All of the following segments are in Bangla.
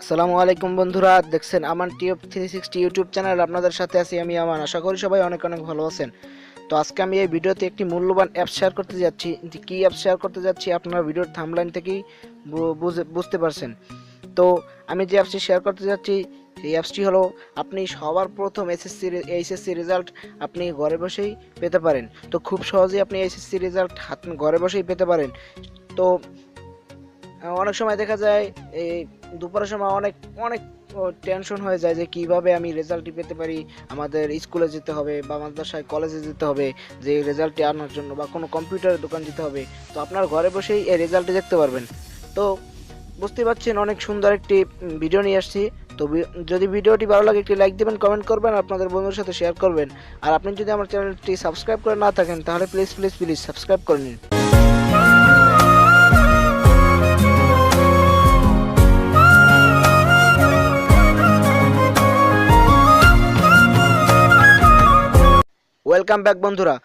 আসসালামু আলাইকুম বন্ধুরা, দেখছেন আমান টিউব 360 ইউটিউব চ্যানেল। আপনাদের সাথে আছি আমি আমান। আশা করি সবাই অনেক অনেক ভালো আছেন। তো আজকে আমি এই ভিডিওতে একটি মূল্যবান অ্যাপ শেয়ার করতে যাচ্ছি। কি অ্যাপ শেয়ার করতে যাচ্ছি আপনারা ভিডিওর থাম্বনেল থেকেই বুঝতে পারছেন। তো আমি যে অ্যাপসটি শেয়ার করতে যাচ্ছি সেই অ্যাপসটি হলো, আপনি সবার প্রথম এইচএসসি রেজাল্ট আপনি ঘরে বসেই পেতে পারেন। তো খুব সহজেই আপনি এইচএসসি রেজাল্ট ঘরে বসেই পেতে পারেন। তো অনেক সময় দেখা যায় এই দুপুরের সময় অনেক অনেক টেনশন হয়ে যায় যে কিভাবে আমি রেজাল্টটি পেতে পারি। আমাদের স্কুলে যেতে হবে বা মাদ্রাসায় কলেজে যেতে হবে যে রেজাল্টটি আনার জন্য, বা কোনো কম্পিউটারের দোকান যেতে হবে। তো আপনার ঘরে বসেই এই রেজাল্টটি দেখতে পারবেন। তো বুঝতে পারছেন, অনেক সুন্দর একটি ভিডিও নিয়ে আসছি। তো যদি ভিডিওটি ভালো লাগে একটি লাইক দেবেন, কমেন্ট করবেন, আপনাদের বন্ধুদের সাথে শেয়ার করবেন। আর আপনি যদি আমার চ্যানেলটি সাবস্ক্রাইব করে না থাকেন তাহলে প্লিজ প্লিজ প্লিজ সাবস্ক্রাইব করে নিন। ওয়েলকাম ব্যাক বন্ধুরা।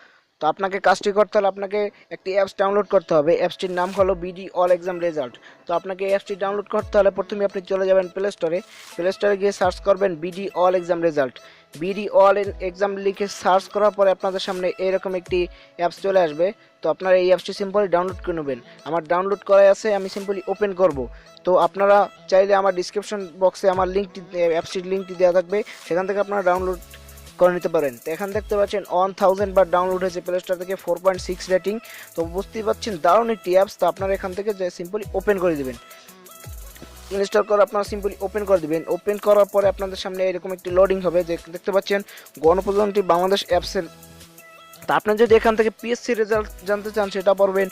তো আপনাকে কাজটি করতে হলে আপনাকে একটি অ্যাপস ডাউনলোড করতে হবে। অ্যাপসটির নাম হলো বিডি অল এক্সাম রেজাল্ট। তো আপনাকে এই অ্যাপসটি ডাউনলোড করতে হলে প্রথমে আপনি চলে যাবেন প্লে স্টোরে। প্লে স্টোরে গিয়ে সার্চ করবেন BD all exam result. BD all exam লিখে সার্চ করার পরে আপনাদের সামনে এরকম একটি অ্যাপস চলে আসবে। তো আপনারা এই অ্যাপসটি সিম্পলি ডাউনলোড করে নেবেন। আমার ডাউনলোড করাই আছে, আমি সিম্পলি ওপেন করব। তো আপনারা চাইলে আমার ডিসক্রিপশন বক্সে আমার লিঙ্কটি, অ্যাপসটির লিঙ্কটি দেওয়া থাকবে, সেখান থেকে আপনারা ডাউনলোড করে নিতে পারেন। তো এখানে দেখতে পাচ্ছেন 1000 বার ডাউনলোড হয়েছে প্লে স্টোর থেকে, 4.6 রেটিং। তো বুঝতেই পাচ্ছেন দারুণ একটি অ্যাপস। তো আপনারা এখান থেকে যে সিম্পলি ওপেন করে দিবেন, ইনস্টল করে আপনারা সিম্পলি ওপেন করে দিবেন। ওপেন করার পরে আপনাদের সামনে এরকম একটি লোডিং হবে, যে দেখতে পাচ্ছেন গণপ্রজাতন্ত্রী বাংলাদেশ অ্যাপসের। তা আপনি যদি এখান থেকে পিএসসি রেজাল্ট জানতে চান সেটা পড়বেন,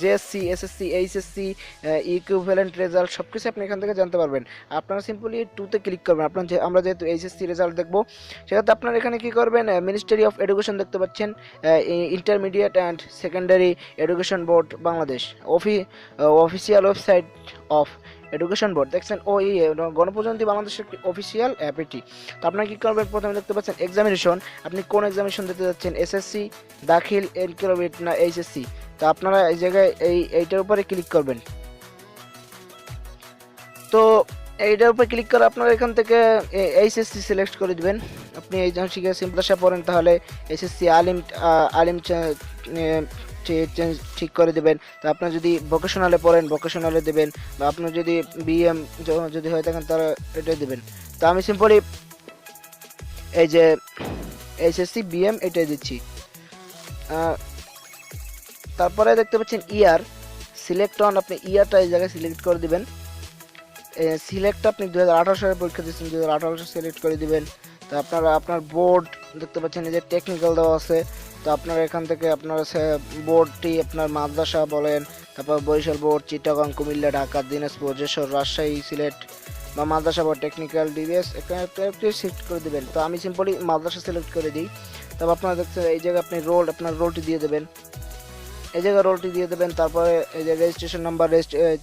JSC, SSC, HSC, equivalent result সব কিছু আপনি এখান থেকে জানতে পারবেন। আপনারা সিম্পলি টুতে ক্লিক করবেন। আমরা যেহেতু এইচএসসি রেজাল্ট দেখবো, সেক্ষেত্রে আপনারা এখানে কী করবেন, মিনিস্ট্রি অফ এডুকেশন দেখতে পাচ্ছেন, intermediate and secondary education board Bangladesh, official website of education board দেখছেন। গণপ্রজাতন্ত্রী বাংলাদেশের একটি অফিসিয়াল অ্যাপ এটি। তো আপনারা কী করবেন, প্রথমে দেখতে পাচ্ছেন এক্সামিনেশন, আপনি কোন এক্সামিনেশন দিতে যাচ্ছেন, এসএসসি, দাখিল, এনক্লোবিট না এইচএসসি। তো আপনারা এই জায়গায় এইটার উপরে ক্লিক করবেন। তো এইটার উপরে ক্লিক করে আপনারা এখান থেকে এইচএসসি সিলেক্ট করে দিবেন। আপনি এই শিখে সিম্পল ভাষা পড়েন তাহলে এইচএসসি আলিম ঠিক করে দেবেন। তো আপনার যদি ভোকেশনালে পড়েন ভোকেশনালে দেবেন, বা আপনার যদি বিএম যদি হয়ে থাকেন তারা এটাই দেবেন। তো আমি সিম্পলি এই যে এইচএসসি বিএম এটাই দিচ্ছি। তারপরে দেখতে পাচ্ছেন ইয়ার, সিলেক্ট অন, আপনি ইয়ারটা এই জায়গায় সিলেক্ট করে দিবেন। সিলেক্ট আপনি 2018 সালে পরীক্ষা দিচ্ছেন, 2018 সিলেক্ট করে দিবেন। তো আপনারা আপনার বোর্ড দেখতে পাচ্ছেন এই যে টেকনিক্যাল দেওয়া আছে। তো আপনারা এখান থেকে আপনার বোর্ডটি আপনার মাদ্রাসা বলেন, তারপর বরিশাল বোর্ড, চিটাগাং, কুমিল্লা, ঢাকা, দিনাজপুর, যশোর, রাজশাহী, সিলেট, বা মাদ্রাসা বোর্ড টেকনিক্যাল ডিভিএস এখানে সিলেক্ট করে দেবেন। তো আমি সিম্পলি মাদ্রাসা সিলেক্ট করে দিই। তারপর আপনারা দেখছেন এই জায়গায় আপনি আপনার রোলটি দিয়ে দেবেন, এই জায়গায় রোলটি দিয়ে দেবেন। তারপরে এই যে রেজিস্ট্রেশন নাম্বার,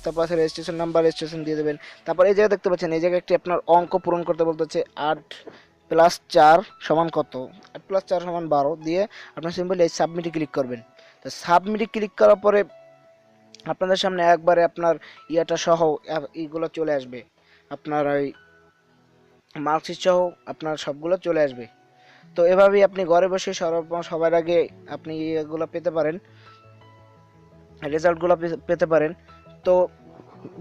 তারপর রেজিস্ট্রেশন নাম্বার, রেজিস্ট্রেশন দিয়ে দেবেন। তারপর এই জায়গায় দেখতে পাচ্ছেন এই জায়গায় একটি আপনার অঙ্ক পূরণ করতে বলতে হচ্ছে, 8+4 সমান কত, 8+4 সমান 12 দিয়ে আপনার সিম্পলি এই সাবমিটে ক্লিক করবেন। তো সাবমিটে ক্লিক করার পরে আপনাদের সামনে একবারে আপনার ইয়াটা সহ এইগুলো চলে আসবে, আপনার ওই মার্কশিট সহ আপনার সবগুলো চলে আসবে। তো এভাবেই আপনি ঘরে বসে সবার আগে আপনি এগুলো পেতে পারেন, রেজাল্টগুলো পেতে পারেন। তো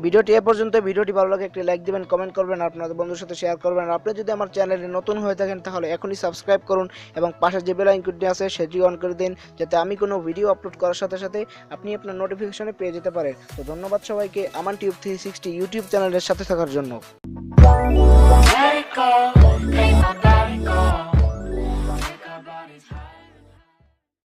ভিডিওটি এ পর্যন্ত। ভিডিওটি ভালো লাগে একটি লাইক দিবেন, কমেন্ট করবেন, আপনাদের বন্ধুর সাথে শেয়ার করবেন। আর আপনি যদি আমার চ্যানেলে নতুন হয়ে থাকেন তাহলে এখনই সাবস্ক্রাইব করুন এবং পাশে যে বেল আইকনটি আছে সেটি অন করে দিন, যাতে আমি কোনো ভিডিও আপলোড করার সাথে সাথে আপনি আপনার নোটিফিকেশনে পেয়ে যেতে পারেন। তো ধন্যবাদ সবাইকে আমান টিউব 360 ইউটিউব চ্যানেলের সাথে থাকার জন্য।